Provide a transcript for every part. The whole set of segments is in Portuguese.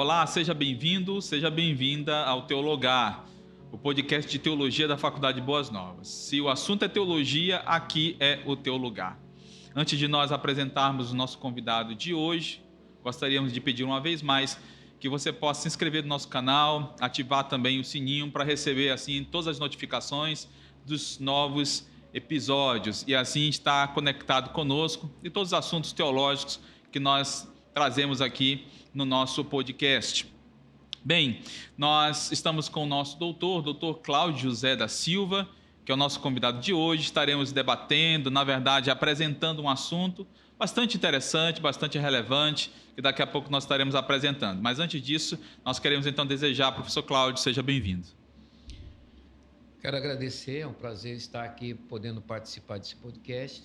Olá, seja bem-vindo, seja bem-vinda ao Teologar, o podcast de teologia da Faculdade Boas Novas. Se o assunto é teologia, aqui é o teu lugar. Antes de nós apresentarmos o nosso convidado de hoje, gostaríamos de pedir uma vez mais que você possa se inscrever no nosso canal, ativar também o sininho para receber assim todas as notificações dos novos episódios e assim estar conectado conosco e todos os assuntos teológicos que nós trazemos aqui no nosso podcast. Bem, nós estamos com o nosso doutor Cláudio José da Silva, que é o nosso convidado de hoje. Estaremos debatendo, na verdade, apresentando um assunto bastante interessante, bastante relevante, que daqui a pouco nós estaremos apresentando. Mas antes disso, nós queremos então desejar, professor Cláudio, seja bem-vindo. Quero agradecer, é um prazer estar aqui podendo participar desse podcast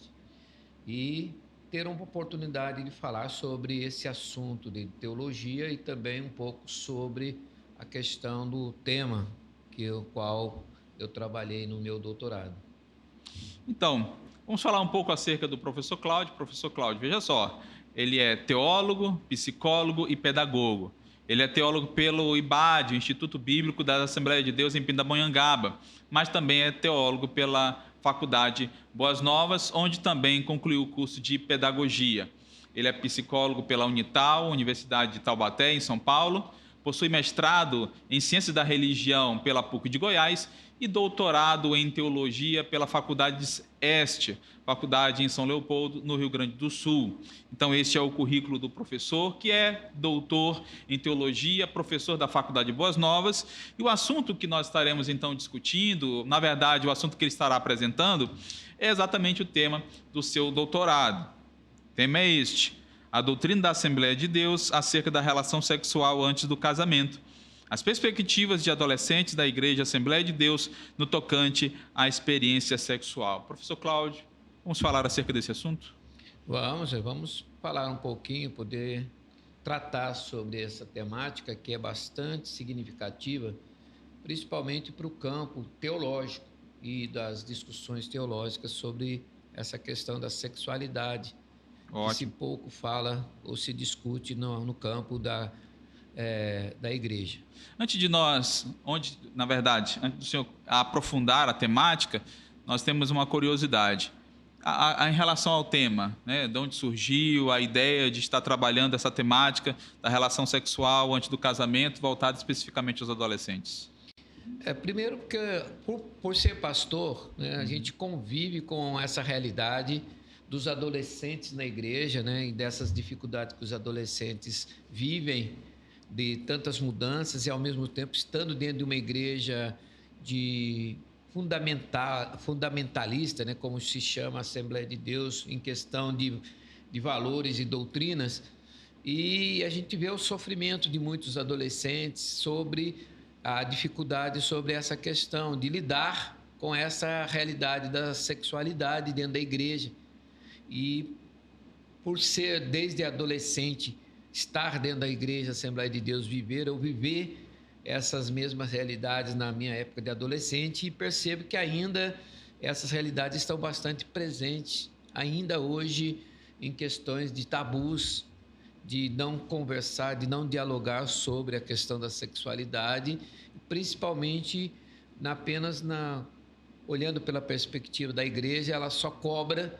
e ter uma oportunidade de falar sobre esse assunto de teologia e também um pouco sobre a questão do tema qual eu trabalhei no meu doutorado. Então, vamos falar um pouco acerca do professor Cláudio. Professor Cláudio, veja só, ele é teólogo, psicólogo e pedagogo. Ele é teólogo pelo IBAD, o Instituto Bíblico da Assembleia de Deus em Pindamonhangaba, mas também é teólogo pela Faculdade Boas Novas, onde também concluiu o curso de pedagogia. Ele é psicólogo pela Unital, Universidade de Taubaté, em São Paulo, possui mestrado em Ciências da Religião pela PUC de Goiás e doutorado em Teologia pela Faculdade Este, faculdade em São Leopoldo, no Rio Grande do Sul. Então, este é o currículo do professor, que é doutor em Teologia, professor da Faculdade Boas Novas. E o assunto que nós estaremos, então, discutindo, na verdade, o assunto que ele estará apresentando, é exatamente o tema do seu doutorado. O tema é este: a doutrina da Assembleia de Deus acerca da relação sexual antes do casamento. As perspectivas de adolescentes da Igreja Assembleia de Deus no tocante à experiência sexual. Professor Cláudio, vamos falar acerca desse assunto? Vamos falar um pouquinho, poder tratar sobre essa temática que é bastante significativa, principalmente para o campo teológico e das discussões teológicas sobre essa questão da sexualidade. Ótimo. Que se pouco fala ou se discute no campo da igreja. Antes do senhor aprofundar a temática, nós temos uma curiosidade. Em relação ao tema, né, de onde surgiu a ideia de estar trabalhando essa temática da relação sexual antes do casamento, voltada especificamente aos adolescentes? Primeiro, porque por ser pastor, né, a gente convive com essa realidade dos adolescentes na igreja, né, e dessas dificuldades que os adolescentes vivem, de tantas mudanças e, ao mesmo tempo, estando dentro de uma igreja fundamentalista, né, como se chama a Assembleia de Deus, em questão de valores e doutrinas, e a gente vê o sofrimento de muitos adolescentes sobre a dificuldade sobre essa questão de lidar com essa realidade da sexualidade dentro da igreja. E por ser desde adolescente, estar dentro da igreja, Assembleia de Deus, viver essas mesmas realidades na minha época de adolescente, e percebo que ainda essas realidades estão bastante presentes, ainda hoje, em questões de tabus, de não conversar, de não dialogar sobre a questão da sexualidade, principalmente olhando pela perspectiva da igreja, ela só cobra,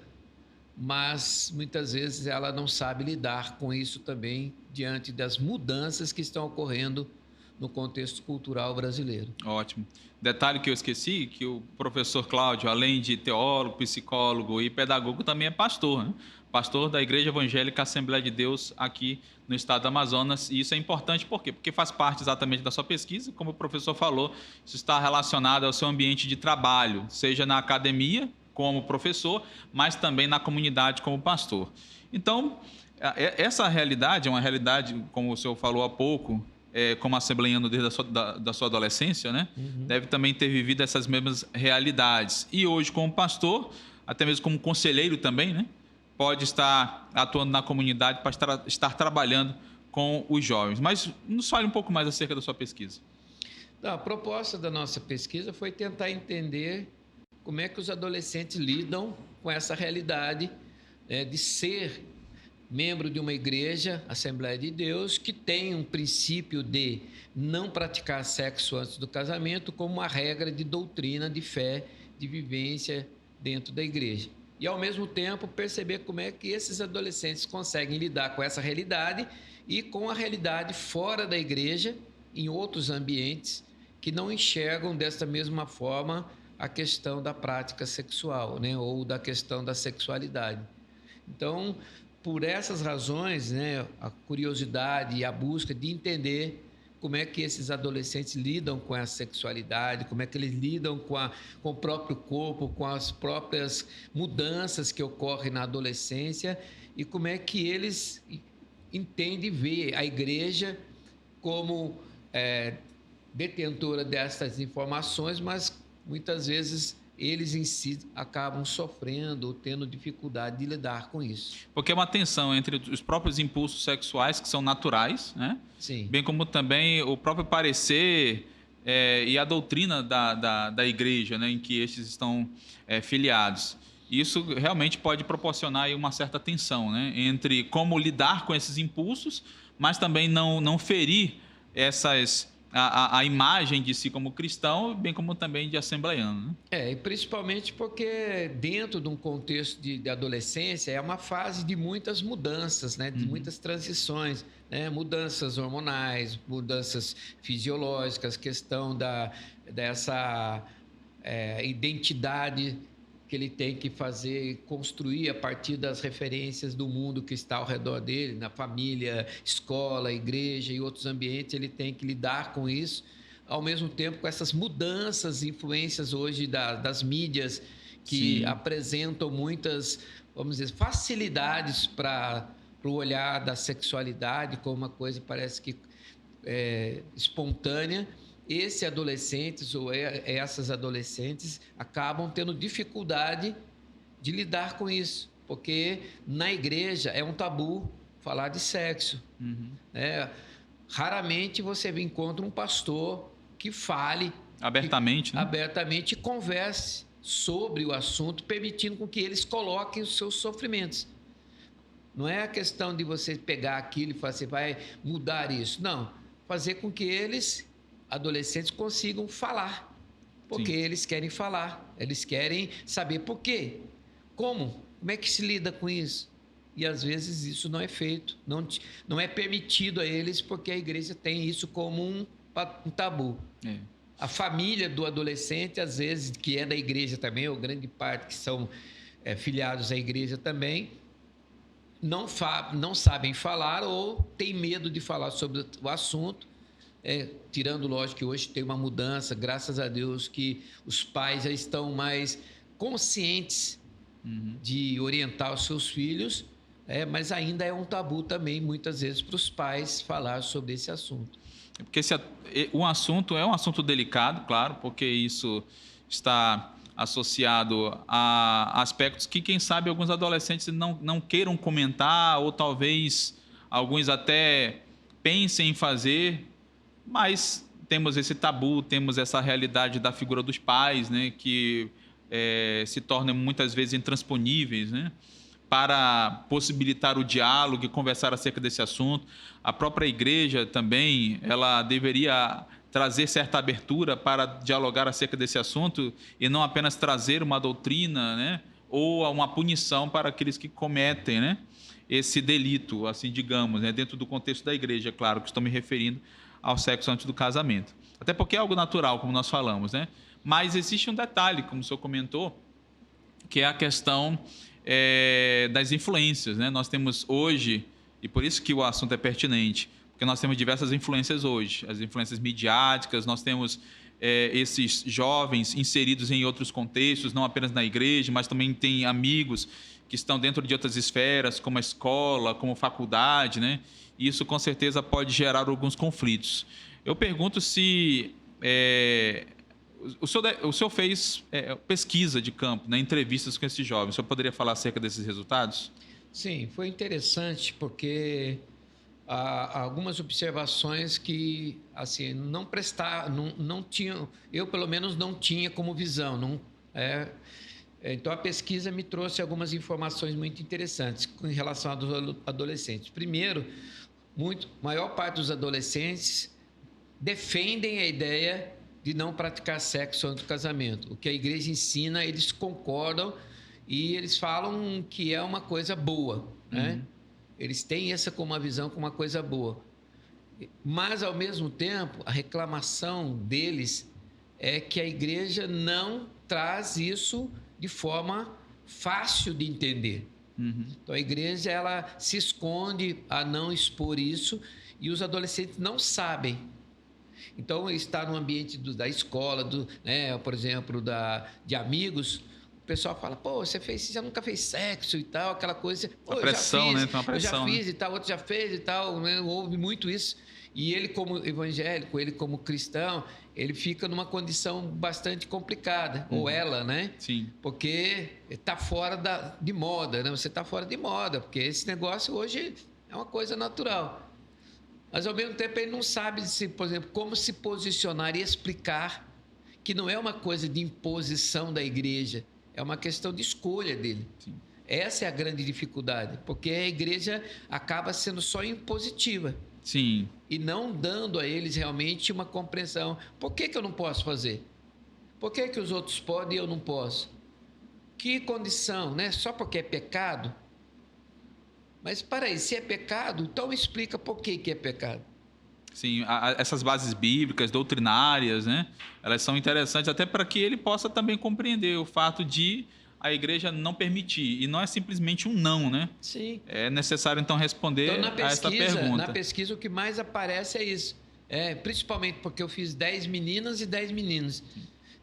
mas muitas vezes ela não sabe lidar com isso também diante das mudanças que estão ocorrendo no contexto cultural brasileiro. Ótimo. Detalhe que eu esqueci, que o professor Cláudio, além de teólogo, psicólogo e pedagogo, também é pastor, né? Pastor da Igreja Evangélica Assembleia de Deus aqui no estado do Amazonas. E isso é importante por quê? Porque faz parte exatamente da sua pesquisa, como o professor falou, isso está relacionado ao seu ambiente de trabalho, seja na academia, como professor, mas também na comunidade como pastor. Então, essa realidade é uma realidade, como o senhor falou há pouco, como assembleiano desde a sua adolescência, né? Deve também ter vivido essas mesmas realidades. E hoje, como pastor, até mesmo como conselheiro também, né? Pode estar atuando na comunidade para estar trabalhando com os jovens. Mas nos fale um pouco mais acerca da sua pesquisa. A proposta da nossa pesquisa foi tentar entender como é que os adolescentes lidam com essa realidade, de ser membro de uma igreja, Assembleia de Deus, que tem um princípio de não praticar sexo antes do casamento como uma regra de doutrina, de fé, de vivência dentro da igreja. E, ao mesmo tempo, perceber como é que esses adolescentes conseguem lidar com essa realidade e com a realidade fora da igreja, em outros ambientes, que não enxergam desta mesma forma a questão da prática sexual, né? Ou da questão da sexualidade. Então, por essas razões, né, a curiosidade e a busca de entender como é que esses adolescentes lidam com a sexualidade, como é que eles lidam com o próprio corpo, com as próprias mudanças que ocorrem na adolescência e como é que eles entendem ver a igreja como detentora dessas informações, mas muitas vezes eles em si acabam sofrendo ou tendo dificuldade de lidar com isso. Porque é uma tensão entre os próprios impulsos sexuais, que são naturais, né? Sim. Bem como também o próprio parecer e a doutrina da igreja, né? Em que estes estão filiados. Isso realmente pode proporcionar aí uma certa tensão, né? Entre como lidar com esses impulsos, mas também não ferir a imagem de si como cristão, bem como também de assembleiano. Né? E principalmente porque dentro de um contexto de adolescência é uma fase de muitas mudanças, né? De muitas transições, né? Mudanças hormonais, mudanças fisiológicas, questão dessa identidade que ele tem que fazer, construir a partir das referências do mundo que está ao redor dele, na família, escola, igreja e outros ambientes, ele tem que lidar com isso, ao mesmo tempo com essas mudanças, influências hoje das mídias que Sim. apresentam muitas, vamos dizer, facilidades para o olhar da sexualidade como uma coisa parece que espontânea. Esses adolescentes ou essas adolescentes acabam tendo dificuldade de lidar com isso, porque na igreja é um tabu falar de sexo. Raramente você encontra um pastor que fale abertamente, né? abertamente e converse sobre o assunto, permitindo com que eles coloquem os seus sofrimentos. Não é a questão de você pegar aquilo e falar, você vai mudar isso. Não, fazer com que eles, adolescentes, consigam falar, porque Sim. eles querem falar, eles querem saber por quê, como é que se lida com isso, e às vezes isso não é feito, não é permitido a eles, porque a igreja tem isso como um tabu. A família do adolescente, às vezes, que é da igreja também, ou grande parte que são filiados à igreja também, não sabem falar ou têm medo de falar sobre o assunto, tirando, lógico, que hoje tem uma mudança, graças a Deus, que os pais já estão mais conscientes de orientar os seus filhos, mas ainda é um tabu também, muitas vezes, para os pais falar sobre esse assunto. Porque o assunto é um assunto delicado, claro, porque isso está associado a aspectos que, quem sabe, alguns adolescentes não queiram comentar, ou talvez alguns até pensem em fazer, mas temos esse tabu, temos essa realidade da figura dos pais, né, que se tornam muitas vezes intransponíveis, né, para possibilitar o diálogo e conversar acerca desse assunto. A própria igreja também, ela deveria trazer certa abertura para dialogar acerca desse assunto e não apenas trazer uma doutrina, né, ou uma punição para aqueles que cometem, né, esse delito, assim, digamos, né, dentro do contexto da igreja, claro, que estou me referindo ao sexo antes do casamento. Até porque é algo natural, como nós falamos, né? Mas existe um detalhe, como o senhor comentou, que é a questão das influências, né? Nós temos hoje, e por isso que o assunto é pertinente, porque nós temos diversas influências hoje, as influências midiáticas, nós temos esses jovens inseridos em outros contextos, não apenas na igreja, mas também tem amigos que estão dentro de outras esferas, como a escola, como faculdade, né? E isso com certeza pode gerar alguns conflitos. Eu pergunto se o senhor fez pesquisa de campo, né, entrevistas com esses jovens. O senhor poderia falar acerca desses resultados? Sim, foi interessante porque há algumas observações que assim não tinham, eu pelo menos não tinha como visão, Então, a pesquisa me trouxe algumas informações muito interessantes em relação aos adolescentes. Primeiro, maior parte dos adolescentes defendem a ideia de não praticar sexo antes do casamento. O que a igreja ensina, eles concordam e eles falam que é uma coisa boa, né? Eles têm essa como uma visão como uma coisa boa. Mas, ao mesmo tempo, a reclamação deles é que a igreja não traz isso de forma fácil de entender. Então, a igreja ela se esconde a não expor isso e os adolescentes não sabem. Então, está no ambiente da escola, né, por exemplo, de amigos, o pessoal fala, pô, você já nunca fez sexo e tal, aquela coisa. Pô, A pressão, né? Tem uma pressão, eu já fiz, né? E tal, outro já fez e tal, né? Houve muito isso. E ele, como evangélico, ele como cristão, ele fica numa condição bastante complicada, ou ela, né? Sim. Porque está fora de moda, né? Você está fora de moda, porque esse negócio hoje é uma coisa natural. Mas, ao mesmo tempo, ele não sabe, por exemplo, como se posicionar e explicar que não é uma coisa de imposição da igreja, é uma questão de escolha dele. Sim. Essa é a grande dificuldade, porque a igreja acaba sendo só impositiva. Sim. E não dando a eles realmente uma compreensão. Por que eu não posso fazer? Por que os outros podem e eu não posso? Que condição, né? Só porque é pecado? Mas, para aí, se é pecado, então explica por que é pecado. Sim, essas bases bíblicas, doutrinárias, né? Elas são interessantes até para que ele possa também compreender o fato de a igreja não permitir. E não é simplesmente um não, né? Sim. É necessário, então, responder a essa pergunta. Na pesquisa, o que mais aparece é isso. Principalmente porque eu fiz 10 meninas e 10 meninos.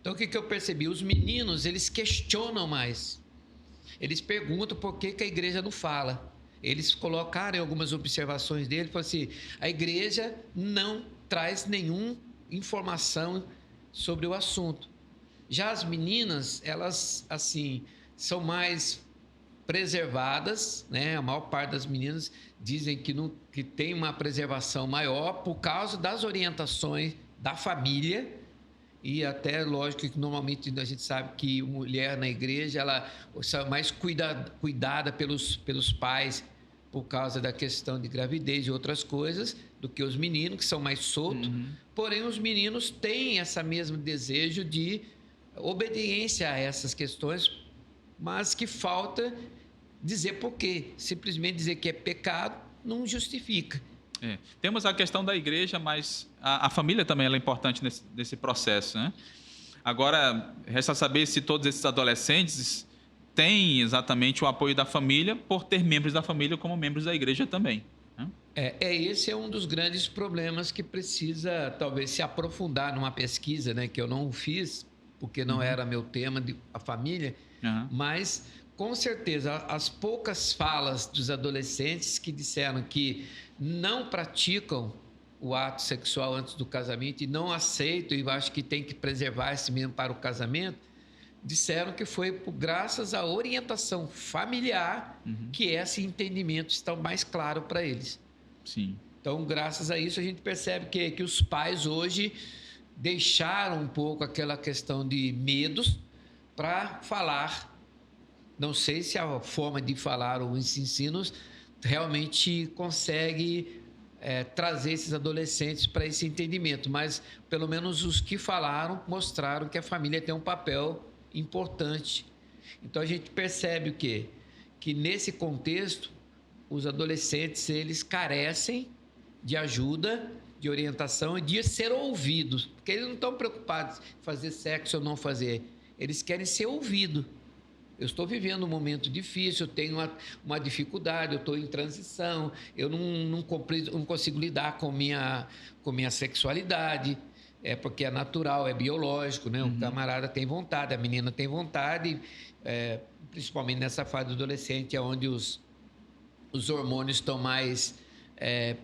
Então, o que eu percebi? Os meninos, eles questionam mais. Eles perguntam por que a igreja não fala. Eles colocaram em algumas observações dele, falaram assim, a igreja não traz nenhuma informação sobre o assunto. Já as meninas, elas, assim, são mais preservadas, né? A maior parte das meninas dizem que tem uma preservação maior por causa das orientações da família e até, lógico, que normalmente a gente sabe que mulher na igreja, ela é mais cuidada pelos pais por causa da questão de gravidez e outras coisas, do que os meninos, que são mais soltos. Porém, os meninos têm esse mesmo desejo de obediência a essas questões, mas que falta dizer por quê. Simplesmente dizer que é pecado não justifica. Temos a questão da igreja, mas a família também é importante nesse processo, né? Agora, resta saber se todos esses adolescentes têm exatamente o apoio da família por ter membros da família como membros da igreja também, né? Esse é um dos grandes problemas que precisa, talvez, se aprofundar numa pesquisa, né, que eu não fiz, porque não era meu tema, a família, mas, com certeza, as poucas falas dos adolescentes que disseram que não praticam o ato sexual antes do casamento e não aceitam e acho que tem que preservar esse mesmo para o casamento, disseram que foi graças à orientação familiar que esse entendimento está mais claro para eles. Sim. Então, graças a isso, a gente percebe que os pais hoje deixaram um pouco aquela questão de medos para falar. Não sei se a forma de falar ou os ensinos realmente consegue trazer esses adolescentes para esse entendimento, mas pelo menos os que falaram mostraram que a família tem um papel importante. Então a gente percebe o quê? Que nesse contexto os adolescentes eles carecem de ajuda, de orientação e de ser ouvidos, porque eles não estão preocupados em fazer sexo ou não fazer, eles querem ser ouvidos. Eu estou vivendo um momento difícil, eu tenho uma dificuldade, eu estou em transição, eu não consigo lidar com minha sexualidade, porque é natural, é biológico, né? O camarada tem vontade, a menina tem vontade, principalmente nessa fase do adolescente, onde os hormônios estão mais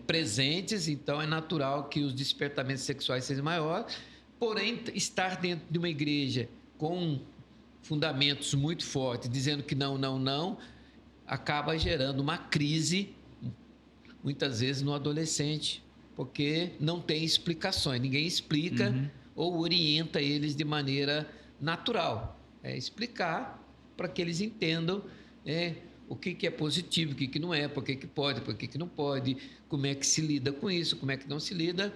presentes, então é natural que os despertamentos sexuais sejam maiores, porém, estar dentro de uma igreja com fundamentos muito fortes, dizendo que não, acaba gerando uma crise, muitas vezes, no adolescente, porque não tem explicações, ninguém explica ou orienta eles de maneira natural. Explicar para que eles entendam, né, o que é positivo, o que não é, por que pode, por que não pode, como é que se lida com isso, como é que não se lida.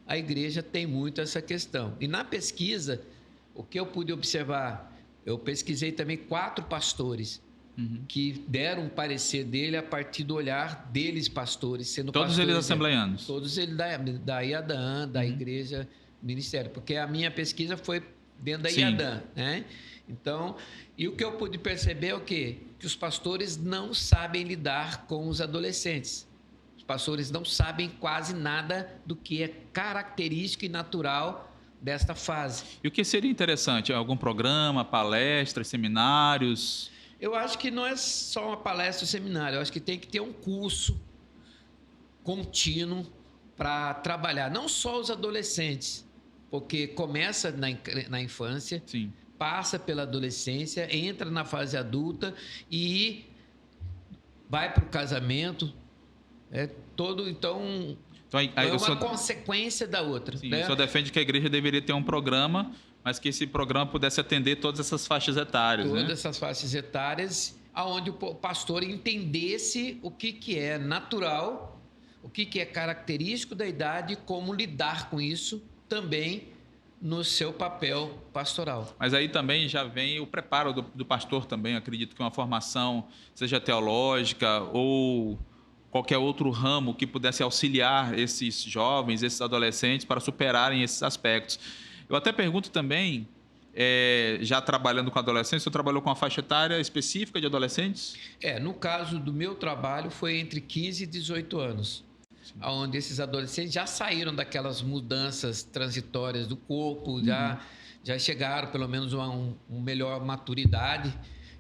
A igreja tem muito essa questão. E na pesquisa, o que eu pude observar, eu pesquisei também 4 pastores que deram um parecer dele a partir do olhar deles, pastores, sendo Todos pastores, eles assembleianos? Todos eles da IADAN, da igreja ministério, porque a minha pesquisa foi dentro da IADAN, né? Então, e o que eu pude perceber é o quê? Que os pastores não sabem lidar com os adolescentes. Os pastores não sabem quase nada do que é característico e natural desta fase. E o que seria interessante? Algum programa, palestras, seminários? Eu acho que não é só uma palestra ou seminário, eu acho que tem que ter um curso contínuo para trabalhar, não só os adolescentes, porque começa na infância, Sim. passa pela adolescência, entra na fase adulta e vai para o casamento. Então é uma consequência da outra. Sim, né? O senhor defende que a igreja deveria ter um programa, mas que esse programa pudesse atender todas essas faixas etárias. Todas essas faixas etárias, onde o pastor entendesse o que é natural, o que é característico da idade e como lidar com isso também no seu papel pastoral. Mas aí também já vem o preparo do pastor também. Acredito que uma formação, seja teológica ou qualquer outro ramo que pudesse auxiliar esses jovens, esses adolescentes para superarem esses aspectos. Eu até pergunto também, já trabalhando com adolescentes, você trabalhou com uma faixa etária específica de adolescentes? No caso do meu trabalho foi entre 15 e 18 anos. Onde esses adolescentes já saíram daquelas mudanças transitórias do corpo, já chegaram pelo menos a uma melhor maturidade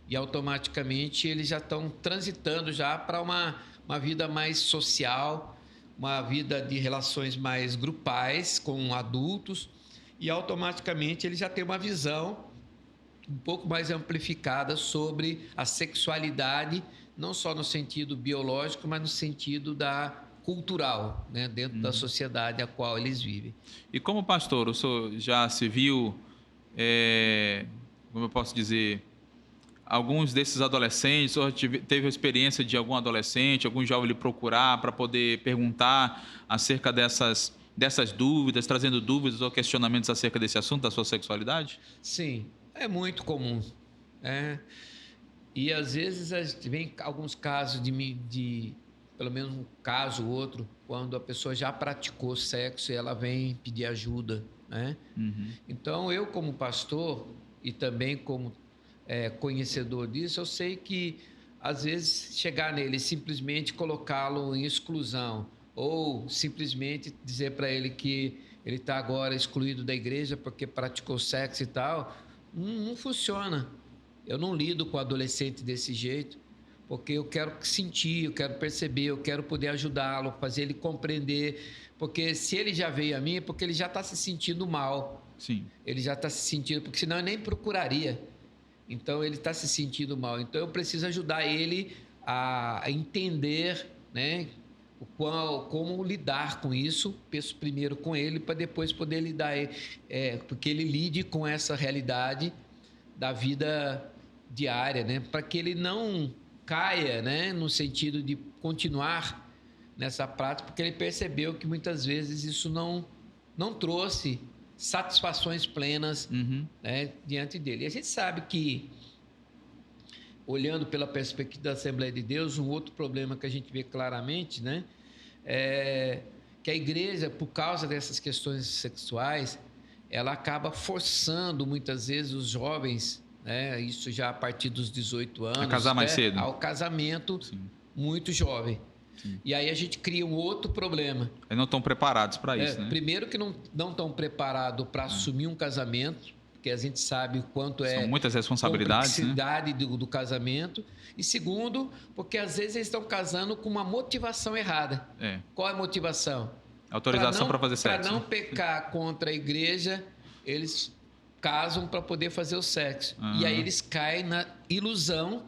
e automaticamente eles já estão transitando já para uma vida mais social, uma vida de relações mais grupais com adultos e automaticamente eles já têm uma visão um pouco mais amplificada sobre a sexualidade, não só no sentido biológico, mas no sentido cultural, né, dentro da sociedade a qual eles vivem. E como pastor, o senhor já se viu, como eu posso dizer, alguns desses adolescentes, o senhor teve a experiência de algum adolescente, algum jovem lhe procurar para poder perguntar acerca dessas dúvidas, trazendo dúvidas ou questionamentos acerca desse assunto, da sua sexualidade? Sim, é muito comum. E às vezes vem alguns casos de pelo menos um caso ou outro, quando a pessoa já praticou sexo e ela vem pedir ajuda, né? Então, eu como pastor e também como conhecedor disso, eu sei que às vezes chegar nele e simplesmente colocá-lo em exclusão ou simplesmente dizer para ele que ele está agora excluído da igreja porque praticou sexo e tal, não funciona. Eu não lido com adolescente desse jeito, porque eu quero sentir, eu quero perceber, eu quero poder ajudá-lo, fazer ele compreender, porque se ele já veio a mim é porque ele já está se sentindo mal. Sim. Ele já está se sentindo, porque senão eu nem procuraria. Então ele está se sentindo mal. Então eu preciso ajudar ele a entender, né, como lidar com isso. Penso primeiro com ele para depois poder lidar, porque ele lide com essa realidade da vida diária, né, para que ele não caia, né, no sentido de continuar nessa prática, porque ele percebeu que muitas vezes isso não trouxe satisfações plenas, né, diante dele. E a gente sabe que, olhando pela perspectiva da Assembleia de Deus, um outro problema que a gente vê claramente, né, é que a igreja, por causa dessas questões sexuais, ela acaba forçando muitas vezes os jovens, né, isso já a partir dos 18 anos, a casar mais cedo, ao casamento. Sim. Muito jovem. Sim. E aí a gente cria um outro problema. Eles não estão preparados para isso, né? Primeiro que não estão preparados para assumir um casamento, porque a gente sabe o quanto São muitas responsabilidades, complexidade, né, do casamento. E segundo, porque às vezes eles estão casando com uma motivação errada. Qual é a motivação? Autorização para fazer sexo. Para não pecar contra a igreja, eles casam para poder fazer o sexo. E aí eles caem na ilusão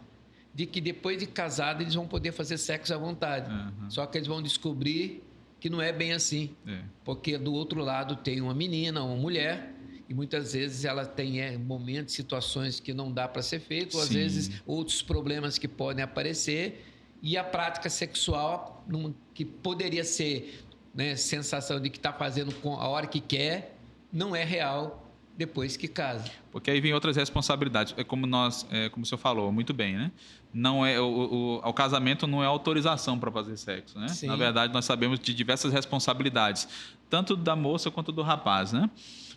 de que depois de casado eles vão poder fazer sexo à vontade. Só que eles vão descobrir que não é bem assim. Porque do outro lado tem uma menina, uma mulher, e muitas vezes ela tem momentos, situações que não dá para ser feito, ou às Sim. vezes outros problemas que podem aparecer, e a prática sexual, que poderia ser, né, sensação de que está fazendo a hora que quer, não é real depois que casa. Porque aí vem outras responsabilidades. Como o senhor falou muito bem, né? Não é o casamento não é autorização para fazer sexo, né? Sim. Na verdade, nós sabemos de diversas responsabilidades, tanto da moça quanto do rapaz, né?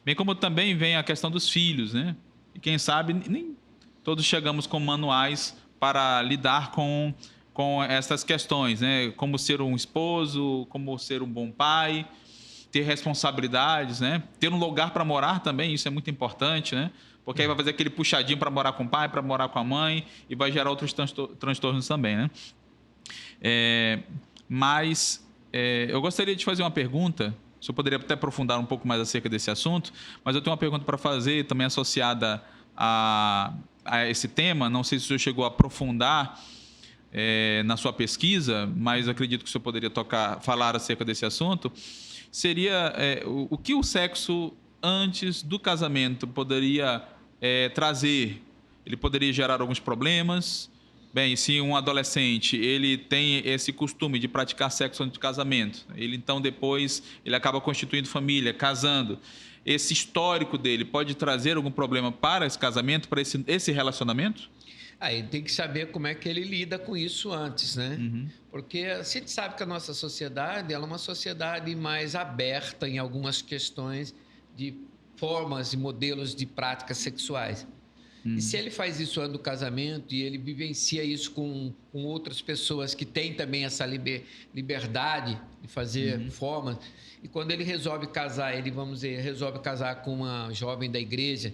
Bem como também vem a questão dos filhos, né? E quem sabe nem todos chegamos com manuais para lidar com essas questões, né? Como ser um esposo, como ser um bom pai, ter responsabilidades, né? Ter um lugar para morar também, isso é muito importante, né? Porque aí vai fazer aquele puxadinho para morar com o pai, para morar com a mãe, e vai gerar outros transtornos também, né? Eu gostaria de fazer uma pergunta. O senhor poderia até aprofundar um pouco mais acerca desse assunto, mas eu tenho uma pergunta para fazer também associada a esse tema. Não sei se o senhor chegou a aprofundar na sua pesquisa, mas acredito que o senhor poderia falar acerca desse assunto. Seria o que o sexo antes do casamento poderia trazer? Ele poderia gerar alguns problemas. Bem, se um adolescente ele tem esse costume de praticar sexo antes do casamento, ele então depois ele acaba constituindo família, casando. Esse histórico dele pode trazer algum problema para esse casamento, para esse relacionamento? Aí tem que saber como é que ele lida com isso antes, né? Uhum. Porque a gente sabe que a nossa sociedade ela é uma sociedade mais aberta em algumas questões de formas e modelos de práticas sexuais. E se ele faz isso antes do casamento e ele vivencia isso com outras pessoas que têm também essa liberdade de fazer formas, e quando ele resolve casar, resolve casar com uma jovem da igreja,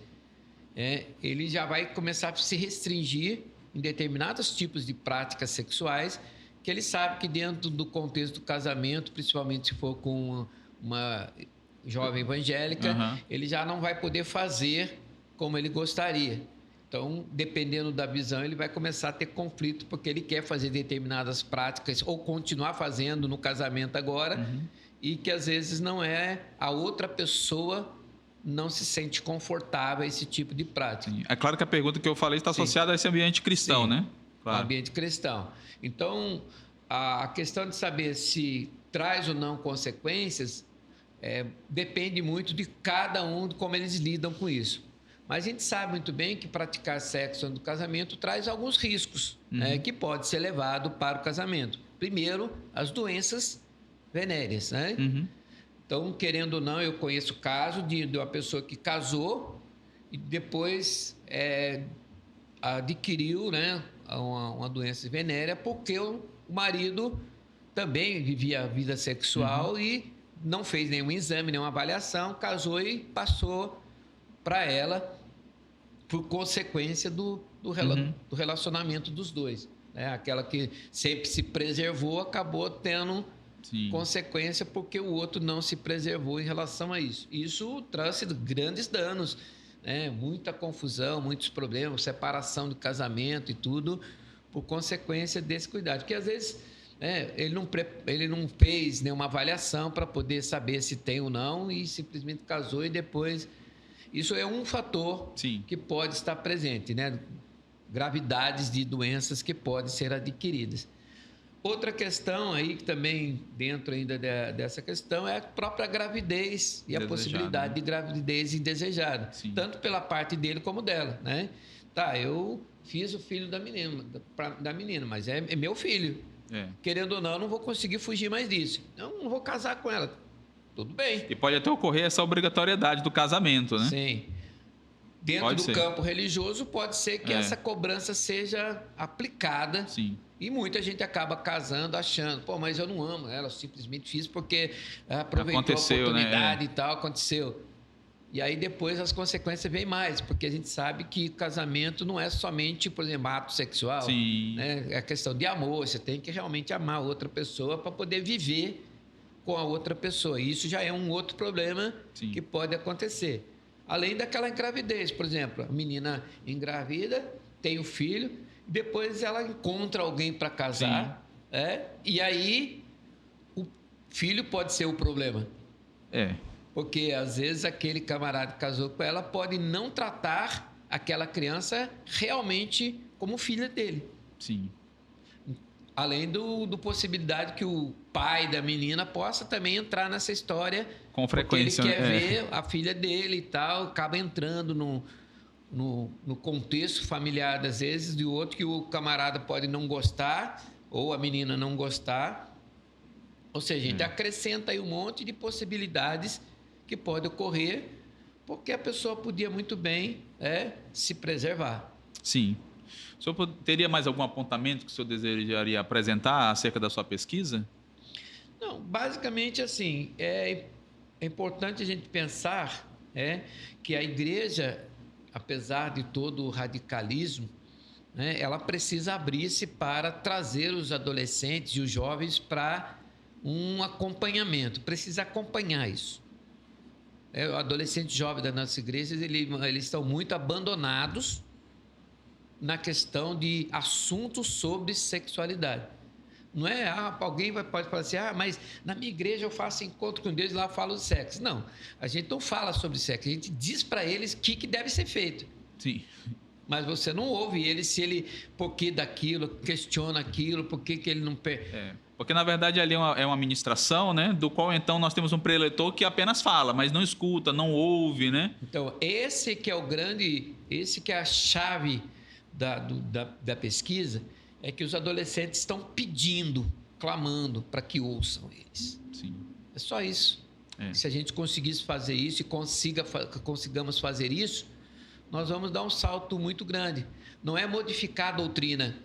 ele já vai começar a se restringir em determinados tipos de práticas sexuais, que ele sabe que dentro do contexto do casamento, principalmente se for com uma jovem evangélica, ele já não vai poder fazer como ele gostaria. Então, dependendo da visão, ele vai começar a ter conflito, porque ele quer fazer determinadas práticas ou continuar fazendo no casamento agora, e que às vezes não a outra pessoa não se sente confortável a esse tipo de prática. Sim. É claro que a pergunta que eu falei está associada a esse ambiente cristão, né? Claro. Ambiente cristão. Então, a questão de saber se traz ou não consequências depende muito de cada um, de como eles lidam com isso. Mas a gente sabe muito bem que praticar sexo antes do casamento traz alguns riscos, que pode ser levado para o casamento. Primeiro, as doenças venéreas, né? Então, querendo ou não, eu conheço o caso de uma pessoa que casou e depois adquiriu, né, uma doença venérea porque o marido também vivia a vida sexual e não fez nenhum exame, nenhuma avaliação, casou e passou para ela por consequência do relacionamento dos dois. Aquela que sempre se preservou acabou tendo consequência porque o outro não se preservou em relação a isso. Isso trouxe grandes danos, muita confusão, muitos problemas, separação do casamento e tudo, por consequência desse cuidado. Porque às vezes ele não fez nenhuma avaliação para poder saber se tem ou não e simplesmente casou e depois... Isso é um fator que pode estar presente, né? Gravidades de doenças que podem ser adquiridas. Outra questão aí, que também dentro ainda dessa questão, é a própria gravidez e a possibilidade de gravidez indesejada. Tanto pela parte dele como dela, né? Eu fiz o filho da menina, mas é meu filho. Querendo ou não, eu não vou conseguir fugir mais disso. Eu não vou casar com ela. Tudo bem. E pode até ocorrer essa obrigatoriedade do casamento, né? Sim. Dentro do campo religioso, pode ser que essa cobrança seja aplicada. Sim. E muita gente acaba casando achando, mas eu não amo ela, eu simplesmente fiz porque aproveitou a oportunidade e tal, aconteceu. E aí depois as consequências vêm mais, porque a gente sabe que casamento não é somente, por exemplo, ato sexual. Né? É questão de amor, você tem que realmente amar outra pessoa para poder viver com a outra pessoa. E isso já é um outro problema que pode acontecer. Além daquela gravidez, por exemplo, a menina engravida, tem o filho, depois ela encontra alguém para casar, e aí o filho pode ser o problema. Porque às vezes aquele camarada que casou com ela pode não tratar aquela criança realmente como filha dele. Sim. Além do possibilidade que o pai da menina possa também entrar nessa história. Com frequência. Porque ele quer ver a filha dele e tal, acaba entrando no contexto familiar, às vezes, de outro que o camarada pode não gostar, ou a menina não gostar. Ou seja, a gente acrescenta aí um monte de possibilidades que pode ocorrer, porque a pessoa podia muito bem se preservar. Sim. O senhor teria mais algum apontamento que o senhor desejaria apresentar acerca da sua pesquisa? Não, basicamente assim, é importante a gente pensar que a igreja, apesar de todo o radicalismo, ela precisa abrir-se para trazer os adolescentes e os jovens para um acompanhamento, precisa acompanhar isso. O adolescente jovem da nossa igreja, eles estão muito abandonados na questão de assuntos sobre sexualidade. Não é, alguém pode falar assim, mas na minha igreja eu faço encontro com Deus e lá eu falo de sexo. Não, a gente não fala sobre sexo, a gente diz para eles o que deve ser feito. Sim. Mas você não ouve ele, se ele, por que daquilo, questiona aquilo, por que ele não... Porque, na verdade, ali é uma ministração, né? Do qual, então, nós temos um preletor que apenas fala, mas não escuta, não ouve, né? Então, esse que é a chave da pesquisa, é que os adolescentes estão pedindo, clamando para que ouçam eles. Sim. É só isso. Se a gente conseguisse fazer isso e consigamos fazer isso, nós vamos dar um salto muito grande. Não é modificar a doutrina,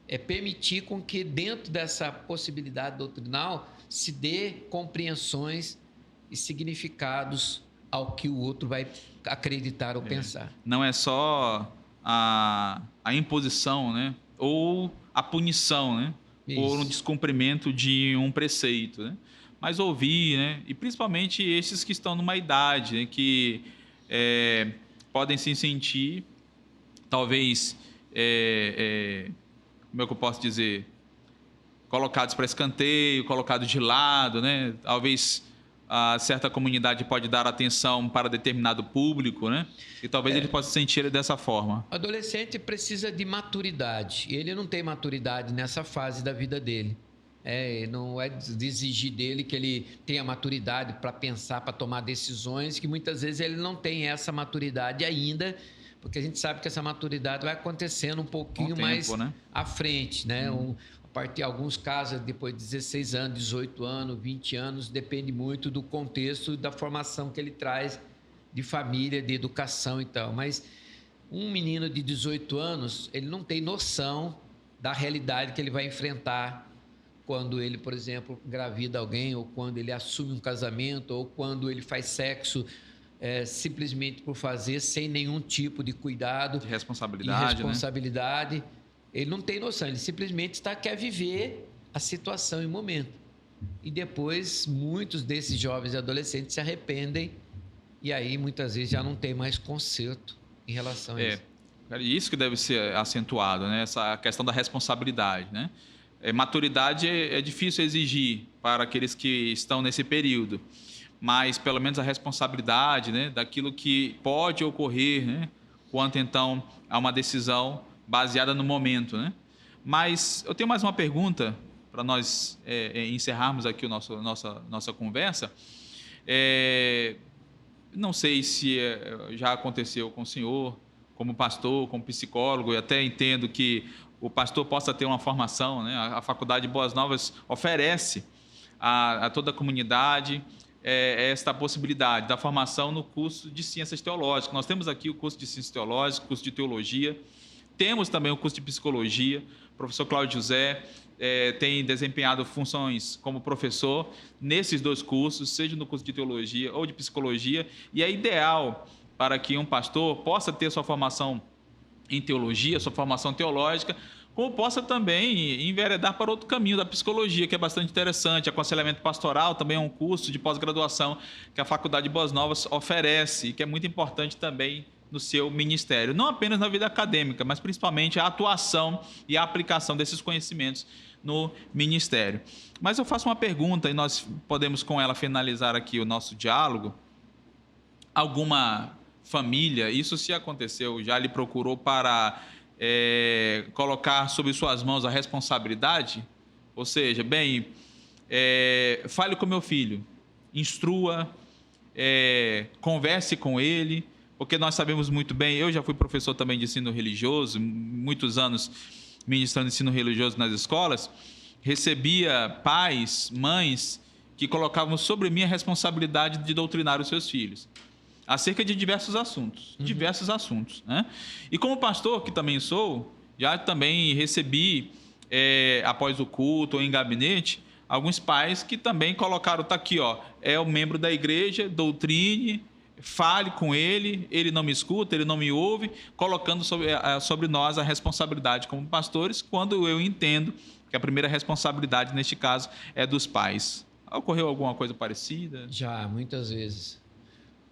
é permitir com que dentro dessa possibilidade doutrinal se dê compreensões e significados ao que o outro vai acreditar ou pensar. Não é só a imposição, né? Ou a punição, né? Por um descumprimento de um preceito, né? Mas ouvir, né? E principalmente esses que estão numa idade, né? Que podem se sentir, talvez, como é que eu posso dizer, colocados para escanteio, colocados de lado, né? Talvez a certa comunidade pode dar atenção para determinado público, né? E talvez ele possa sentir dessa forma. O adolescente precisa de maturidade. Ele não tem maturidade nessa fase da vida dele. Não é de exigir dele que ele tenha maturidade para pensar, para tomar decisões, que muitas vezes ele não tem essa maturidade ainda, porque a gente sabe que essa maturidade vai acontecendo um pouquinho mais à frente, né? A partir de alguns casos, depois de 16 anos, 18 anos, 20 anos, depende muito do contexto, da formação que ele traz de família, de educação e tal. Mas um menino de 18 anos, ele não tem noção da realidade que ele vai enfrentar quando ele, por exemplo, engravida alguém, ou quando ele assume um casamento, ou quando ele faz sexo simplesmente por fazer, sem nenhum tipo de cuidado. De responsabilidade. Né? Ele não tem noção, ele simplesmente quer viver a situação e o momento. E depois, muitos desses jovens e adolescentes se arrependem, e aí, muitas vezes, já não tem mais conserto em relação a isso. Isso que deve ser acentuado, né? Essa questão da responsabilidade, né? Maturidade é difícil exigir para aqueles que estão nesse período, mas pelo menos a responsabilidade, né, daquilo que pode ocorrer, né, quanto então a uma decisão baseada no momento, né? Mas eu tenho mais uma pergunta para nós encerrarmos aqui nossa conversa. Não sei se já aconteceu com o senhor, como pastor, como psicólogo, e até entendo que o pastor possa ter uma formação, né? A Faculdade Boas Novas oferece a toda a comunidade esta possibilidade da formação no curso de Ciências Teológicas. Nós temos aqui o curso de Ciências Teológicas, curso de Teologia, temos também o curso de Psicologia. O professor Cláudio José tem desempenhado funções como professor nesses dois cursos, seja no curso de Teologia ou de Psicologia, e é ideal para que um pastor possa ter sua formação em teologia, sua formação teológica, como possa também enveredar para outro caminho da psicologia, que é bastante interessante. Aconselhamento pastoral também é um curso de pós-graduação que a Faculdade Boas Novas oferece e que é muito importante também no seu ministério. Não apenas na vida acadêmica, mas principalmente a atuação e a aplicação desses conhecimentos no ministério. Mas eu faço uma pergunta e nós podemos com ela finalizar aqui o nosso diálogo. alguma família, isso se aconteceu, já lhe procurou para colocar sobre suas mãos a responsabilidade? Ou seja, bem, fale com meu filho, instrua, converse com ele, porque nós sabemos muito bem, eu já fui professor também de ensino religioso, muitos anos ministrando ensino religioso nas escolas, recebia pais, mães que colocavam sobre mim a responsabilidade de doutrinar os seus filhos acerca de diversos assuntos, né? E como pastor, que também sou, já também recebi, após o culto ou em gabinete, alguns pais que também colocaram, tá aqui, ó, é o membro da igreja, doutrine, fale com ele, ele não me escuta, ele não me ouve, colocando sobre nós a responsabilidade como pastores, quando eu entendo que a primeira responsabilidade, neste caso, é dos pais. Ocorreu alguma coisa parecida? Já, muitas vezes.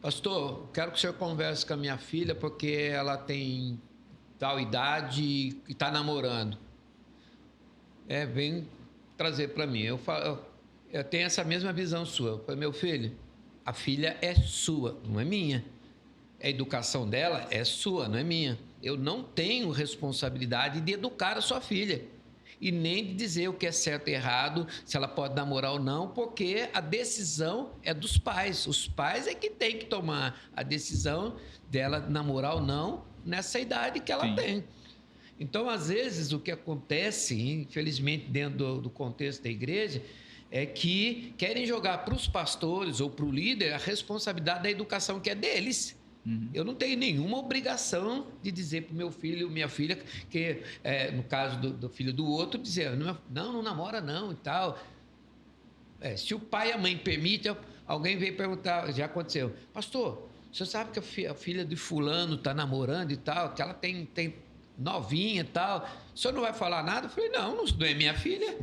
Pastor, quero que o senhor converse com a minha filha porque ela tem tal idade e está namorando. Vem trazer para mim. Eu tenho essa mesma visão sua. Eu falei, meu filho, a filha é sua, não é minha. A educação dela é sua, não é minha. Eu não tenho responsabilidade de educar a sua filha. E nem de dizer o que é certo e errado, se ela pode namorar ou não, porque a decisão é dos pais. Os pais é que tem que tomar a decisão dela namorar ou não nessa idade que ela tem. Então, às vezes, o que acontece, infelizmente, dentro do contexto da igreja, é que querem jogar para os pastores ou para o líder a responsabilidade da educação que é deles. Eu não tenho nenhuma obrigação de dizer para o meu filho, minha filha, que no caso do filho do outro, dizer, não namora não e tal. Se o pai e a mãe permitem, alguém veio perguntar, já aconteceu, pastor, o senhor sabe que a filha de fulano está namorando e tal, que ela tem novinha e tal, o senhor não vai falar nada? Eu falei, não é minha filha.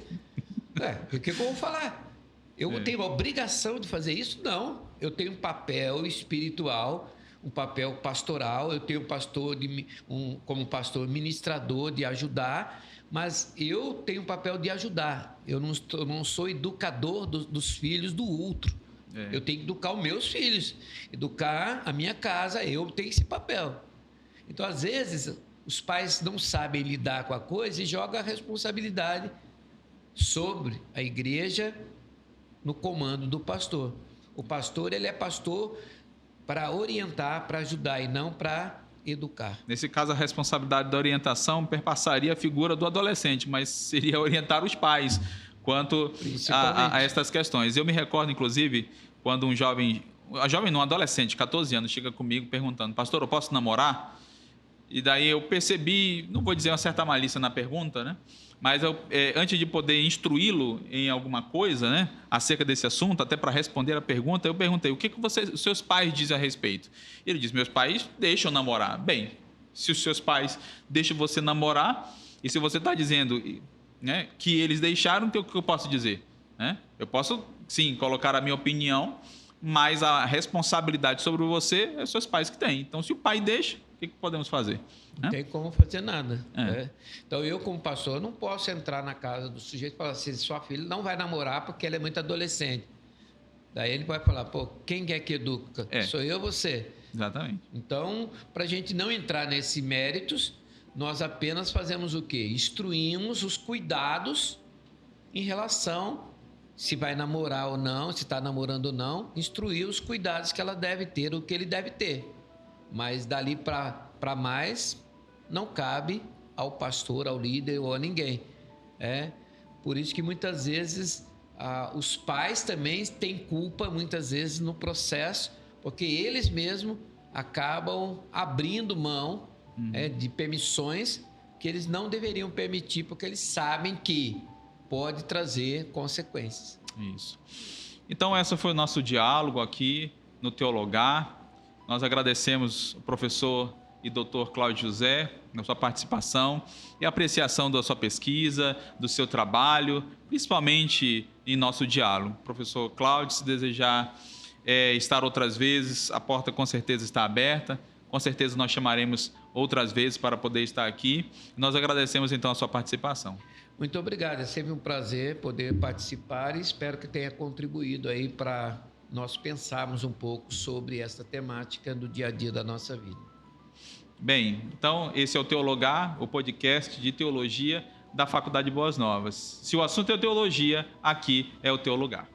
O que eu vou falar? Eu tenho a obrigação de fazer isso? Não. Eu tenho um papel espiritual, um papel pastoral, eu tenho como pastor ministrador de ajudar, mas eu tenho um papel de ajudar. Eu não sou educador dos filhos do outro. Eu tenho que educar os meus filhos, educar a minha casa, eu tenho esse papel. Então, às vezes, os pais não sabem lidar com a coisa e jogam a responsabilidade sobre a igreja no comando do pastor. O pastor, ele é pastor para orientar, para ajudar e não para educar. Nesse caso, a responsabilidade da orientação perpassaria a figura do adolescente, mas seria orientar os pais quanto a estas questões. Eu me recordo, inclusive, quando um adolescente, 14 anos, chega comigo perguntando, pastor, eu posso namorar? E daí eu percebi, não vou dizer uma certa malícia na pergunta, né? Mas antes de poder instruí-lo em alguma coisa, né, acerca desse assunto, até para responder a pergunta, eu perguntei, o que os seus pais dizem a respeito? Ele disse, meus pais deixam namorar. Bem, se os seus pais deixam você namorar, e se você está dizendo, né, que eles deixaram, então o que eu posso dizer? Né? Eu posso, sim, colocar a minha opinião, mas a responsabilidade sobre você é os seus pais que têm. Então, se o pai deixa, o que podemos fazer? Não tem como fazer nada. Né? Então, eu, como pastor, não posso entrar na casa do sujeito e falar assim, sua filha não vai namorar porque ela é muito adolescente. Daí ele vai falar, quem é que educa? Sou eu ou você? Exatamente. Então, para a gente não entrar nesses méritos, nós apenas fazemos o quê? Instruímos os cuidados em relação se vai namorar ou não, se está namorando ou não, instruir os cuidados que ela deve ter, o que ele deve ter. Mas dali para mais, não cabe ao pastor, ao líder ou a ninguém. Por isso que muitas vezes os pais também têm culpa, muitas vezes, no processo, porque eles mesmos acabam abrindo mão de permissões que eles não deveriam permitir, porque eles sabem que pode trazer consequências. Isso. Então, esse foi o nosso diálogo aqui no Teologar. Nós agradecemos o professor e doutor Cláudio José na sua participação e apreciação da sua pesquisa, do seu trabalho, principalmente em nosso diálogo. Professor Cláudio, se desejar estar outras vezes, a porta com certeza está aberta. Com certeza nós chamaremos outras vezes para poder estar aqui. Nós agradecemos então a sua participação. Muito obrigado, é sempre um prazer poder participar e espero que tenha contribuído aí para nós pensarmos um pouco sobre essa temática do dia a dia da nossa vida. Bem, então esse é o Teologar, o podcast de teologia da Faculdade Boas Novas. Se o assunto é teologia, aqui é o teu lugar.